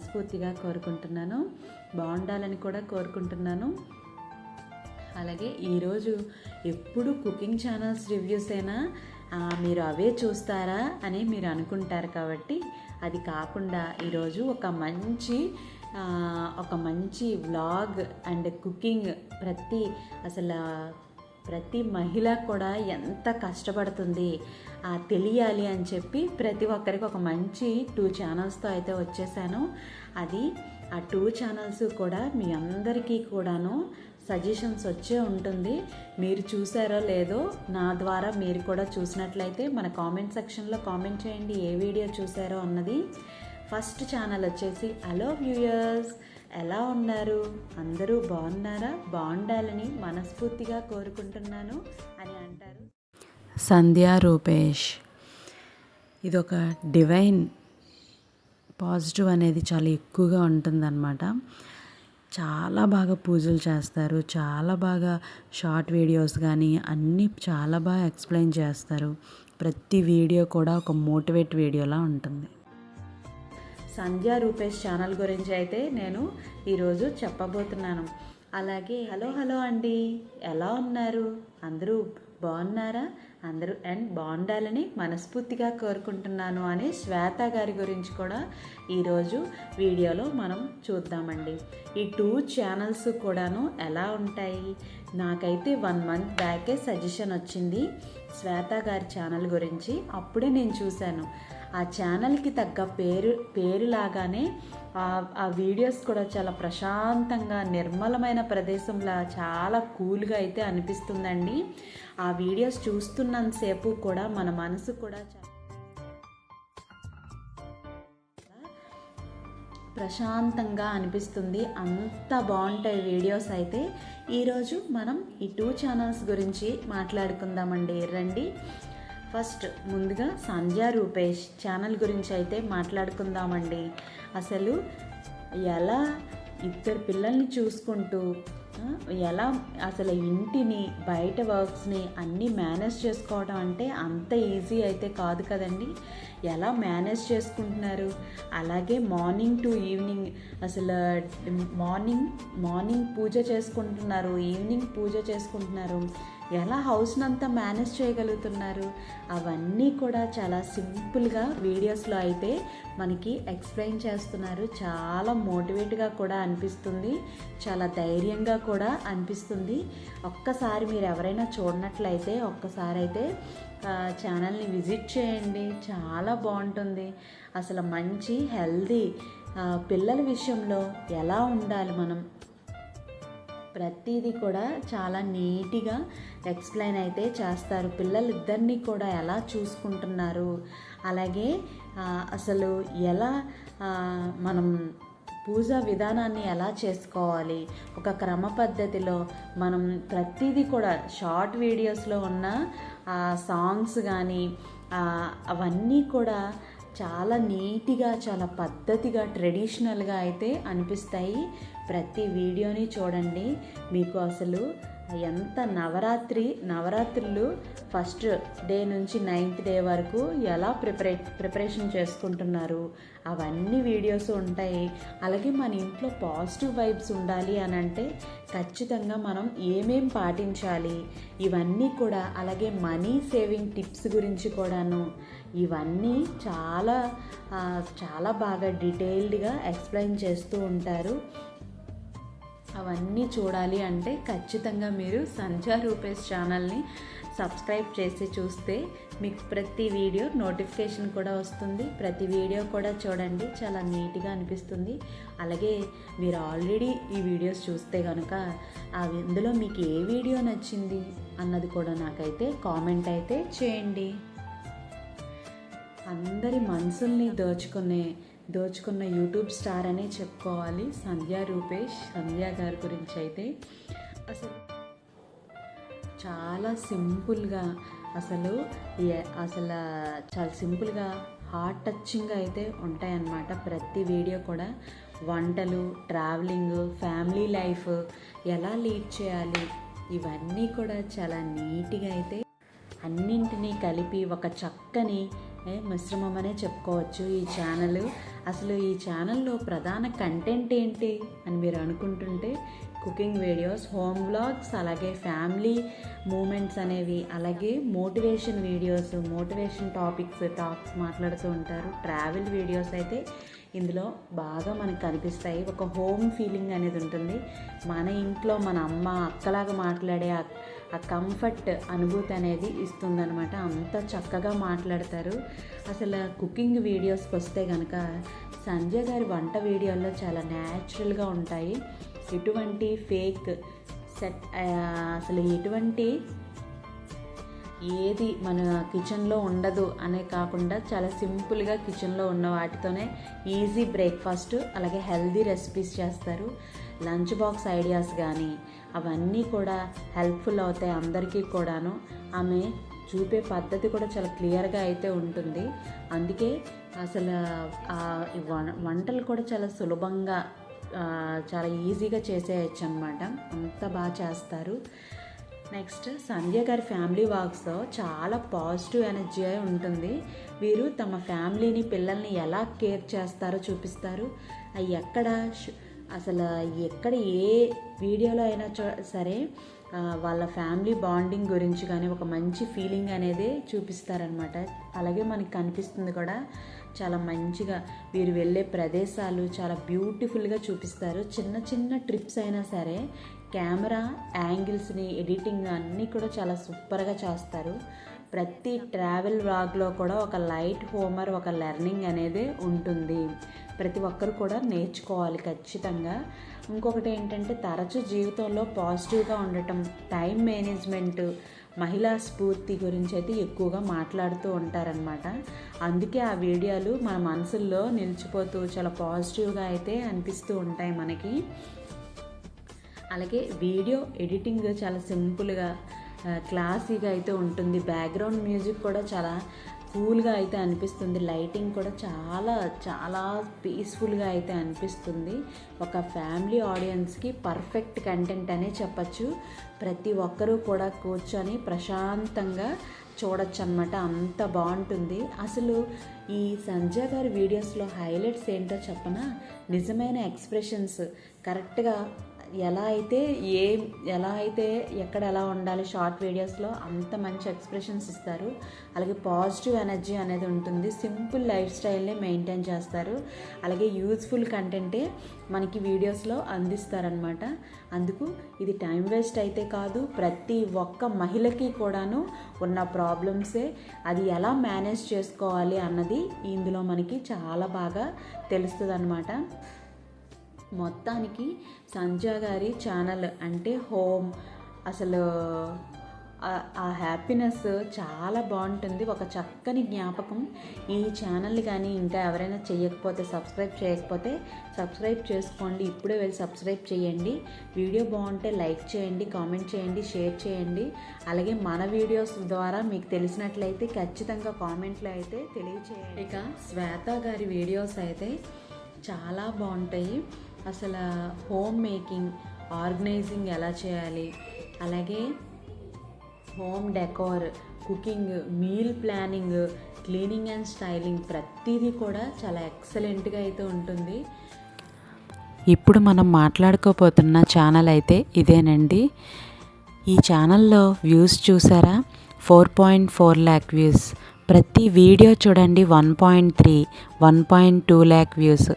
మనస్ఫూర్తిగా కోరుకుంటున్నాను. బాగుండాలని కూడా కోరుకుంటున్నాను. అలాగే ఈరోజు ఎప్పుడు కుకింగ్ ఛానల్స్ రివ్యూస్ అయినా మీరు అవే చూస్తారా అని మీరు అనుకుంటారు. కాబట్టి అది కాకుండా ఈరోజు ఒక మంచి వ్లాగ్ అండ్ కుకింగ్ ప్రతి మహిళ కూడా ఎంత కష్టపడుతుంది తెలియాలి అని చెప్పి ప్రతి ఒక్కరికి ఒక మంచి 2 ఛానల్స్తో అయితే వచ్చేసాను. అది ఆ 2 ఛానల్స్ కూడా మీ అందరికీ కూడాను సజెషన్స్ వచ్చే ఉంటుంది. మీరు చూసారో లేదో, నా ద్వారా మీరు కూడా చూసినట్లయితే మన కామెంట్ సెక్షన్లో కామెంట్ చేయండి ఏ వీడియో చూసారో అన్నది. ఫస్ట్ ఛానల్ వచ్చేసి హలో వ్యూయర్స్, ఎలా ఉన్నారు? అందరూ బాగున్నారా? బాగుండాలని మనస్ఫూర్తిగా కోరుకుంటున్నాను అని అంటారు సంధ్యా రూపేష్. ఇదొక డివైన్ పాజిటివ్ అనేది చాలా ఎక్కువగా ఉంటుందన్నమాట. చాలా బాగా పూజలు చేస్తారు, చాలా బాగా షార్ట్ వీడియోస్ కానీ అన్నీ చాలా బాగా ఎక్స్ప్లెయిన్ చేస్తారు. ప్రతి వీడియో కూడా ఒక మోటివేట్ వీడియోలా ఉంటుంది. సంధ్యా రూపేష్ ఛానల్ గురించి అయితే నేను ఈరోజు చెప్పబోతున్నాను. అలాగే హలో అండి, ఎలా ఉన్నారు? అందరూ బాగున్నారా? అందరూ అండ్ బాగుండాలని మనస్ఫూర్తిగా కోరుకుంటున్నాను అని శ్వేత గారి గురించి కూడా ఈరోజు వీడియోలో మనం చూద్దామండి. ఈ 2 ఛానల్స్ కూడాను ఎలా ఉంటాయి? నాకైతే 1 మంత్ బ్యాకే సజెషన్ వచ్చింది శ్వేత గారి ఛానల్ గురించి. అప్పుడే నేను చూశాను. ఆ ఛానల్కి తగ్గ పేరు లాగానే ఆ వీడియోస్ కూడా చాలా ప్రశాంతంగా నిర్మలమైన ప్రదేశంలో చాలా కూల్గా అయితే అనిపిస్తుందండి. ఆ వీడియోస్ చూస్తున్నంతసేపు కూడా మన మనసు కూడా ప్రశాంతంగా అనిపిస్తుంది. అంత బాగుంటాయి వీడియోస్ అయితే. ఈరోజు మనం ఈ 2 ఛానల్స్ గురించి మాట్లాడుకుందామండి. రండి. ఫస్ట్ ముందుగా సంధ్యా రూపేష్ ఛానల్ గురించి అయితే మాట్లాడుకుందామండి. అసలు ఎలా 2 పిల్లల్ని చూసుకుంటూ ఎలా అసలు ఇంటిని బయట వర్క్స్ని అన్నీ మేనేజ్ చేసుకోవడం అంటే అంత ఈజీ అయితే కాదు కదండి. ఎలా మేనేజ్ చేసుకుంటున్నారు? అలాగే మార్నింగ్ టు ఈవినింగ్ అసలు మార్నింగ్ పూజ చేసుకుంటున్నారు, ఈవినింగ్ పూజ చేసుకుంటున్నారు, ఎలా హౌస్నంతా మేనేజ్ చేయగలుగుతున్నారు? అవన్నీ కూడా చాలా సింపుల్గా వీడియోస్లో అయితే మనకి ఎక్స్ప్లెయిన్ చేస్తున్నారు. చాలా మోటివేట్గా కూడా అనిపిస్తుంది, చాలా ధైర్యంగా కూడా అనిపిస్తుంది. ఒక్కసారి మీరు ఎవరైనా చూడనట్లయితే ఒక్కసారి అయితే ఛానల్ని విజిట్ చేయండి. చాలా బాగుంటుంది. అసలు మంచి హెల్దీ పిల్లల విషయంలో ఎలా ఉండాలి మనం ప్రతిదీ కూడా చాలా నీట్గా ఎక్స్ప్లెయిన్ అయితే చేస్తారు. పిల్లలిద్దరినీ కూడా ఎలా చూసుకుంటున్నారు, అలాగే అసలు ఎలా మనం పూజా విధానాన్ని ఎలా చేసుకోవాలి, ఒక క్రమ పద్ధతిలో మనం ప్రతిదీ కూడా షార్ట్ వీడియోస్లో ఉన్న సాంగ్స్ కానీ అవన్నీ కూడా చాలా నీట్గా, చాలా పద్ధతిగా, ట్రెడిషనల్గా అయితే అనిపిస్తాయి. ప్రతి వీడియోని చూడండి. మీకు అసలు ఎంత నవరాత్రులు ఫస్ట్ డే నుంచి 9th డే వరకు ఎలా ప్రిపరేషన్ చేసుకుంటున్నారు అవన్నీ వీడియోస్ ఉంటాయి. అలాగే మన ఇంట్లో పాజిటివ్ వైబ్స్ ఉండాలి అని అంటే ఖచ్చితంగా మనం ఏమేం పాటించాలి ఇవన్నీ కూడా, అలాగే మనీ సేవింగ్ టిప్స్ గురించి కూడాను ఇవన్నీ చాలా చాలా బాగా డీటెయిల్డ్గా ఎక్స్ప్లెయిన్ చేస్తూ ఉంటారు. అవన్నీ చూడాలి అంటే ఖచ్చితంగా మీరు సంధ్యా రూపేష్ ఛానల్ని సబ్స్క్రైబ్ చేసి చూస్తే మీకు ప్రతి వీడియో నోటిఫికేషన్ కూడా వస్తుంది. ప్రతి వీడియో కూడా చూడండి, చాలా నీట్గా అనిపిస్తుంది. అలాగే మీరు ఆల్రెడీ ఈ వీడియోస్ చూస్తే కనుక అందులో మీకు ఏ వీడియో నచ్చింది అన్నది కూడా నాకైతే కామెంట్ అయితే చేయండి. అందరి మనసుల్ని దోచుకున్న యూట్యూబ్ స్టార్ అనే చెప్పుకోవాలి సంధ్యా గారి గురించి అయితే. అసలు చాలా సింపుల్గా చాలా సింపుల్గా హార్ట్ టచింగ్గా అయితే ఉంటాయన్నమాట. ప్రతి వీడియో కూడా వంటలు, ట్రావెలింగ్, ఫ్యామిలీ లైఫ్ ఎలా లీడ్ చేయాలి ఇవన్నీ కూడా చాలా నీట్గా అయితే అన్నింటినీ కలిపి ఒక చక్కని మిశ్రమం అనే చెప్పుకోవచ్చు ఈ ఛానల్. అసలు ఈ ఛానల్లో ప్రధాన కంటెంట్ ఏంటి అని మీరు అనుకుంటుంటే కుకింగ్ వీడియోస్, హోమ్ వ్లాగ్స్, అలాగే ఫ్యామిలీ మూమెంట్స్ అనేవి, అలాగే మోటివేషన్ వీడియోస్, మోటివేషన్ టాక్స్ మాట్లాడుతూ ఉంటారు. ట్రావెల్ వీడియోస్ అయితే ఇందులో బాగా మనకు కనిపిస్తాయి. ఒక హోమ్ ఫీలింగ్ అనేది ఉంటుంది. మన ఇంట్లో మన అమ్మ అక్కలాగా మాట్లాడే ఆ కంఫర్ట్ అనుభూతి అనేది ఇస్తుందన్నమాట. అంత చక్కగా మాట్లాడతారు. అసలు కుకింగ్ వీడియోస్కి వస్తే కనుక సంజయ్ గారి వంట వీడియోల్లో చాలా న్యాచురల్గా ఉంటాయి. ఎటువంటి ఫేక్ సెట్, అసలు ఎటువంటి ఏది మన కిచెన్లో ఉండదు అనే కాకుండా చాలా సింపుల్గా కిచెన్లో ఉన్న వాటితోనే ఈజీ బ్రేక్ఫాస్ట్, అలాగే హెల్దీ రెసిపీస్ చేస్తారు. లంచ్ బాక్స్ ఐడియాస్ కానీ అవన్నీ కూడా హెల్ప్ఫుల్ అవుతాయి అందరికీ కూడాను. ఆమె చూపే పద్ధతి కూడా చాలా క్లియర్గా అయితే ఉంటుంది. అందుకే అసలు వంటలు కూడా చాలా సులభంగా, చాలా ఈజీగా చేసేయచ్చు అనమాట. అంత బాగా చేస్తారు. నెక్స్ట్ సంధ్య గారి ఫ్యామిలీ వాక్స్తో చాలా పాజిటివ్ ఎనర్జీ ఉంటుంది. వీరు తమ ఫ్యామిలీని, పిల్లల్ని ఎలా కేర్ చేస్తారో చూపిస్తారు. ఎక్కడ ఏ వీడియోలో అయినా సరే వాళ్ళ ఫ్యామిలీ బాండింగ్ గురించి కానీ ఒక మంచి ఫీలింగ్ అనేది చూపిస్తారనమాట. అలాగే మనకి కనిపిస్తుంది కూడా చాలా మంచిగా వీరు వెళ్ళే ప్రదేశాలు చాలా బ్యూటిఫుల్గా చూపిస్తారు. చిన్న చిన్న ట్రిప్స్ అయినా సరే కెమెరా యాంగిల్స్ని, ఎడిటింగ్ అన్నీ కూడా చాలా సూపర్గా చేస్తారు. ప్రతి ట్రావెల్ వ్లాగ్లో కూడా ఒక లైట్ హోమర్, ఒక లెర్నింగ్ అనేది ఉంటుంది. ప్రతి ఒక్కరు కూడా నేర్చుకోవాలి ఖచ్చితంగా. ఇంకొకటి ఏంటంటే తరచూ జీవితంలో పాజిటివ్గా ఉండటం, టైం మేనేజ్మెంట్, మహిళా స్ఫూర్తి గురించి అయితే ఎక్కువగా మాట్లాడుతూ ఉంటారనమాట. అందుకే ఆ వీడియోలు మన మనసుల్లో నిలిచిపోతూ చాలా పాజిటివ్గా అయితే అనిపిస్తూ ఉంటాయి మనకి. అలాగే వీడియో ఎడిటింగ్ చాలా సింపుల్గా, క్లాసీగా అయితే ఉంటుంది. బ్యాక్గ్రౌండ్ మ్యూజిక్ కూడా చాలా కూల్గా అయితే అనిపిస్తుంది. లైటింగ్ కూడా చాలా చాలా పీస్ఫుల్గా అయితే అనిపిస్తుంది. ఒక ఫ్యామిలీ ఆడియన్స్కి పర్ఫెక్ట్ కంటెంట్ అనే చెప్పచ్చు. ప్రతి ఒక్కరూ కూడా కూర్చొని ప్రశాంతంగా చూడొచ్చు అనమాట. అంత బాగుంటుంది. అసలు ఈ సంజయ్ గారి వీడియోస్లో హైలైట్స్ ఏంటో చెప్పనా? నిజమైన ఎక్స్ప్రెషన్స్ కరెక్ట్గా ఎలా అయితే ఎక్కడ ఎలా ఉండాలి షార్ట్ వీడియోస్లో అంత మంచి ఎక్స్ప్రెషన్స్ ఇస్తారు. అలాగే పాజిటివ్ ఎనర్జీ అనేది ఉంటుంది. సింపుల్ లైఫ్ స్టైల్ని మెయింటైన్ చేస్తారు. అలాగే యూజ్ఫుల్ కంటెంటే మనకి వీడియోస్లో అందిస్తారనమాట. అందుకు ఇది టైం వేస్ట్ అయితే కాదు, ప్రతి ఒక్క మహిళకి కూడాను ఉన్న ప్రాబ్లమ్సే. అది ఎలా మేనేజ్ చేసుకోవాలి అన్నది ఇందులో మనకి చాలా బాగా తెలుస్తుంది అన్నమాట. మొత్తానికి సంజయ్ గారి ఛానల్ అంటే హోమ్, అసలు ఆ హ్యాపీనెస్ చాలా బాగుంటుంది. ఒక చక్కని జ్ఞాపకం. ఈ ఛానల్ కానీ ఇంకా ఎవరైనా సబ్స్క్రైబ్ చేయకపోతే సబ్స్క్రైబ్ చేసుకోండి. ఇప్పుడే వెళ్ళి సబ్స్క్రైబ్ చేయండి. వీడియో బాగుంటే లైక్ చేయండి, కామెంట్ చేయండి, షేర్ చేయండి. అలాగే మన వీడియోస్ ద్వారా మీకు తెలిసినట్లయితే ఖచ్చితంగా కామెంట్లో అయితే తెలియచేయండి. ఇక శ్వేత గారి వీడియోస్ అయితే చాలా బాగుంటాయి. అసలు హోమ్ మేకింగ్, ఆర్గనైజింగ్ ఎలా చేయాలి, అలాగే home decor, cooking, meal planning, cleaning and styling ప్రతిదీ కూడా చాలా ఎక్సలెంట్గా అయితే ఉంటుంది. ఇప్పుడు మనం మాట్లాడుకోబోతున్న ఛానల్ అయితే ఇదేనండి. ఈ ఛానల్లో వ్యూస్ చూసారా? 4.4 lakh వ్యూస్. ప్రతి వీడియో చూడండి 1.3, 1.2 lakh వ్యూస్.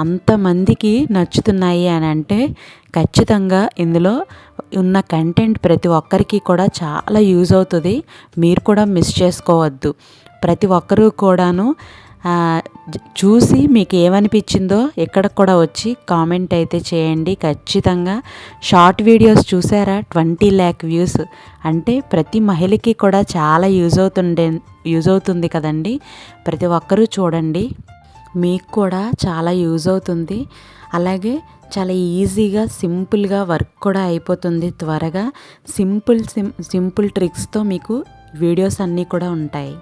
అంతమందికి నచ్చుతున్నాయి అని అంటే ఖచ్చితంగా ఇందులో ఉన్న కంటెంట్ ప్రతి ఒక్కరికి కూడా చాలా యూజ్ అవుతుంది. మీరు కూడా మిస్ చేసుకోవద్దు. ప్రతి ఒక్కరూ కూడాను చూసి మీకు ఏమనిపించిందో ఇక్కడ కూడా వచ్చి కామెంట్ అయితే చేయండి ఖచ్చితంగా. షార్ట్ వీడియోస్ చూసారా? 20 lakh వ్యూస్ అంటే ప్రతి మహిళకి కూడా చాలా యూజ్ అవుతుంది కదండి. ప్రతి ఒక్కరూ చూడండి, మీకు కూడా చాలా యూజ్ అవుతుంది. అలాగే చాలా ఈజీగా సింపుల్గా వర్క్ కూడా అయిపోతుంది త్వరగా. సింపుల్ ట్రిక్స్తో మీకు వీడియోస్ అన్నీ కూడా ఉంటాయి.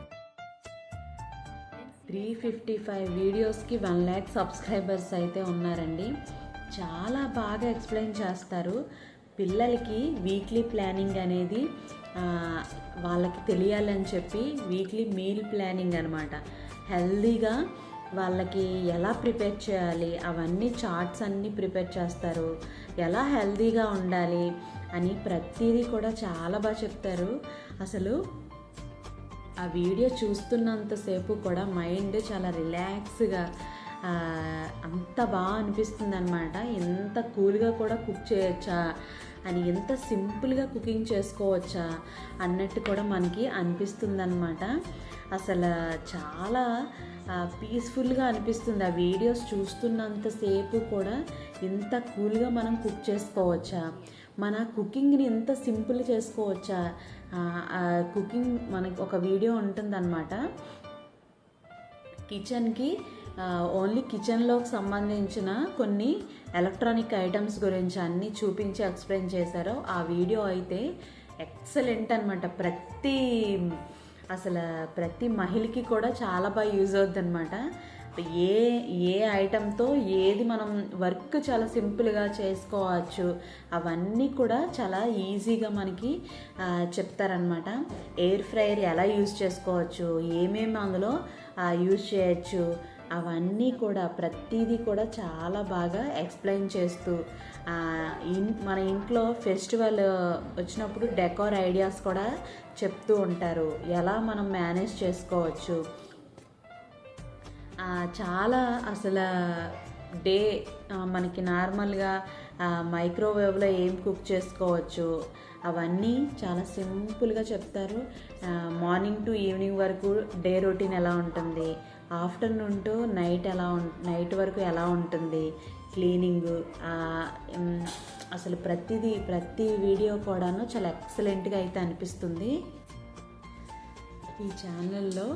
355 వీడియోస్కి 1 lakh సబ్స్క్రైబర్స్ అయితే ఉన్నారండి. చాలా బాగా ఎక్స్ప్లెయిన్ చేస్తారు. పిల్లలకి వీక్లీ ప్లానింగ్ అనేది వాళ్ళకి తెలియాలని చెప్పి వీక్లీ మీల్ ప్లానింగ్ అనమాట. హెల్దీగా వాళ్ళకి ఎలా ప్రిపేర్ చేయాలి అవన్నీ చార్ట్స్ అన్నీ ప్రిపేర్ చేస్తారు, ఎలా హెల్తీగా ఉండాలి అని ప్రతిదీ కూడా చాలా బాగా చెప్తారు. అసలు ఆ వీడియో చూస్తున్నంతసేపు కూడా మైండ్ చాలా రిలాక్స్గా అంత బాగా అనిపిస్తుంది అనమాట. ఎంత కూల్గా కూడా కుక్ చేయొచ్చా అని, ఎంత సింపుల్గా కుకింగ్ చేసుకోవచ్చా అన్నట్టు కూడా మనకి అనిపిస్తుంది అనమాట. అసలు చాలా పీస్ఫుల్గా అనిపిస్తుంది ఆ వీడియోస్ చూస్తున్నంతసేపు కూడా. ఇంత కూల్గా మనం కుక్ చేసుకోవచ్చా, మన కుకింగ్ని ఎంత సింపుల్ చేసుకోవచ్చా. కుకింగ్ మనకి ఒక వీడియో ఉంటుందన్నమాట, కిచెన్కి ఓన్లీ కిచెన్లోకి సంబంధించిన కొన్ని ఎలక్ట్రానిక్ ఐటమ్స్ గురించి అన్నీ చూపించి ఎక్స్ప్లెయిన్ చేశారు. ఆ వీడియో అయితే ఎక్సలెంట్ అనమాట. ప్రతి మహిళకి కూడా చాలా బాగా యూజ్ అవుద్ది అనమాట. ఏ ఐటమ్తో ఏది మనం వర్క్ చాలా సింపుల్గా చేసుకోవచ్చు అవన్నీ కూడా చాలా ఈజీగా మనకి చెప్తారనమాట. ఎయిర్ ఫ్రైయర్ ఎలా యూజ్ చేసుకోవచ్చు, ఏమేమి అందులో యూజ్ చేయొచ్చు అవన్నీ కూడా ప్రతిదీ కూడా చాలా బాగా ఎక్స్ప్లెయిన్ చేస్తూ మన ఇంట్లో ఫెస్టివల్ వచ్చినప్పుడు డెకోర్ ఐడియాస్ కూడా చెప్తూ ఉంటారు, ఎలా మనం మేనేజ్ చేసుకోవచ్చు. చాలా అసలు డే మనకి నార్మల్గా మైక్రోవేవ్లో ఏం కుక్ చేసుకోవచ్చు అవన్నీ చాలా సింపుల్గా చెప్తారు. మార్నింగ్ టు ఈవినింగ్ వరకు డే రొటీన్ ఎలా ఉంటుంది, ఆఫ్టర్నూన్ టు నైట్ వరకు ఎలా ఉంటుంది క్లీనింగ్, అసలు ప్రతి వీడియో కూడాను చాలా ఎక్సలెంట్గా అయితే అనిపిస్తుంది. ఈ ఛానల్లో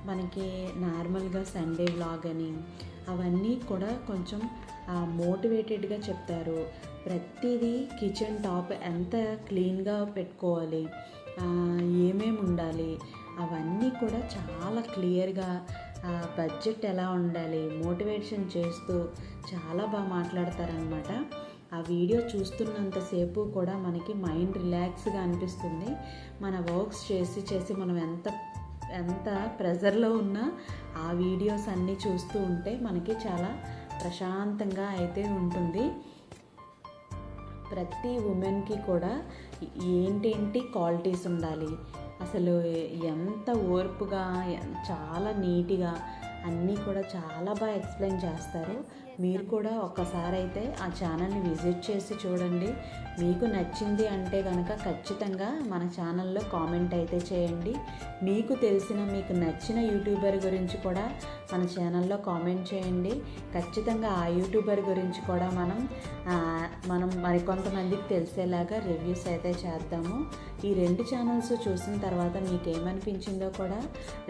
మనకి నార్మల్గా సండే వ్లాగ్ అని అవన్నీ కూడా కొంచెం మోటివేటెడ్గా చెప్తారు. ప్రతిదీ కిచెన్ టాప్ ఎంత క్లీన్గా పెట్టుకోవాలి, ఏమేమి ఉండాలి అవన్నీ కూడా చాలా క్లియర్గా, బడ్జెట్ ఎలా ఉండాలి మోటివేషన్ చేస్తూ చాలా బాగా మాట్లాడతారనమాట. ఆ వీడియో చూస్తున్నంతసేపు కూడా మనకి మైండ్ రిలాక్స్గా అనిపిస్తుంది. మన వర్క్స్ చేసి మనం ఎంత ప్రెజర్లో ఉన్నా ఆ వీడియోస్ అన్నీ చూస్తూ ఉంటే మనకి చాలా ప్రశాంతంగా అయితే ఉంటుంది. ప్రతి ఉమెన్కి కూడా ఏంటేంటి క్వాలిటీస్ ఉండాలి, అసలు ఎంత ఓర్పుగా చాలా నీట్గా అన్నీ కూడా చాలా బాగా ఎక్స్ప్లెయిన్ చేస్తారు. మీరు కూడా ఒక్కసారి అయితే ఆ ఛానల్ని విజిట్ చేసి చూడండి. మీకు నచ్చింది అంటే కనుక ఖచ్చితంగా మన ఛానల్లో కామెంట్ అయితే చేయండి. మీకు నచ్చిన యూట్యూబర్ గురించి కూడా మన ఛానల్లో కామెంట్ చేయండి. ఖచ్చితంగా ఆ యూట్యూబర్ గురించి కూడా మనం మరికొంతమందికి తెలిసేలాగా రివ్యూస్ అయితే చేద్దాము. ఈ 2 ఛానల్స్ చూసిన తర్వాత మీకు ఏమనిపించిందో కూడా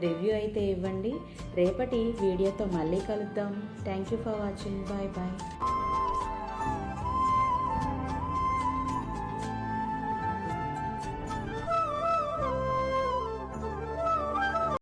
రివ్యూ అయితే ఇవ్వండి. రేపటి వీడియోతో మళ్ళీ కలుద్దాం. Thank you for watching. Bye bye.